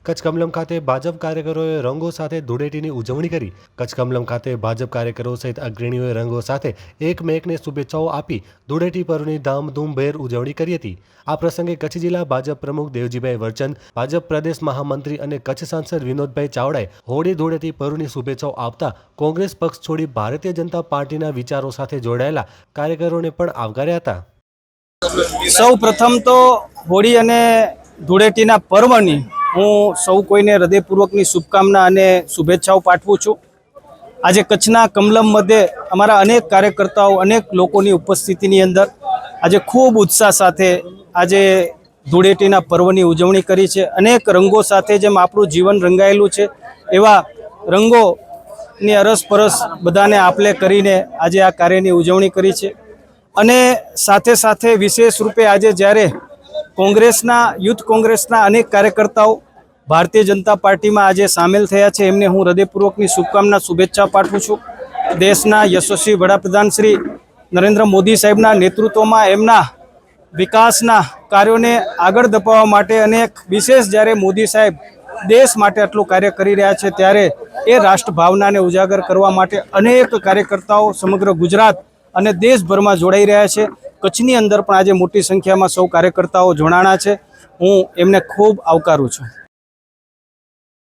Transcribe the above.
કચ્છ કમલમ ખાતે ભાજપ કાર્યકરોએ રંગો સાથે ધૂળેટીની ઉજવણી કરી। કચ્છ કમલમ ખાતે ભાજપ કાર્યકરો સહિત અગ્રણીઓએ રંગો સાથે એકમેકને શુભેચ્છાઓ આપી ધૂળેટી પર્વની ધામધૂમભેર ઉજવણી કરી હતી। આ પ્રસંગે કચ્છ જિલ્લા ભાજપ પ્રમુખ દેવજીભાઈ વરચંદ, ભાજપ પ્રદેશ મહામંત્રી અને કચ્છ સાંસદ વિનોદભાઈ ચાવડાએ હોળી ધૂળેટી પર્વની શુભેચ્છાઓ આપતા કોંગ્રેસ પક્ષ છોડી ભારતીય જનતા પાર્ટીના વિચારો સાથે જોડાયેલા કાર્યકરોને પણ આવકાર્યા હતા। સૌ પ્રથમ તો હોળી અને ધૂળેટીના પર્વની હું સૌ કોઈને હૃદયપૂર્વકની શુભકામના અને શુભેચ્છાઓ પાઠવું છું। આજે કચ્છના કમલમ મધ્યે અમારા અનેક કાર્યકર્તાઓ અનેક લોકોની ઉપસ્થિતિની અંદર આજે ખૂબ ઉત્સાહ સાથે આજે ધૂળેટીના પર્વની ઉજવણી કરી છે। અનેક રંગો સાથે જેમ આપણું જીવન રંગાયેલું છે એવા રંગોની અરસપરસ બધાને આપલે કરીને આજે આ કાર્યની ઉજવણી કરી છે। અને સાથે સાથે વિશેષ રૂપે આજે જ્યારે યુથ કોંગ્રેસના અનેક કાર્યકર્તાઓ ભારતીય જનતા પાર્ટીમાં આજે સામેલ થયા છે એમને હું હૃદયપૂર્વકની શુભકામના શુભેચ્છા પાઠવું છું। દેશના યશસ્વી વડાપ્રધાન શ્રી નરેન્દ્ર મોદી સાહેબના નેતૃત્વમાં એમના વિકાસના કાર્યોને આગળ ધપાવવા માટે અને વિશેષ જ્યારે મોદી સાહેબ દેશ માટે આટલું કાર્ય કરી રહ્યા છે ત્યારે એ રાષ્ટ્રભાવનાને ઉજાગર કરવા માટે અનેક કાર્યકર્તાઓ સમગ્ર ગુજરાત અને દેશભરમાં જોડાઈ રહ્યા છે। કચ્છની અંદર પણ આજે મોટી સંખ્યામાં સૌ કાર્યકર્તાઓ જોડાણા છે। હું એમને ખૂબ આવકારું છું।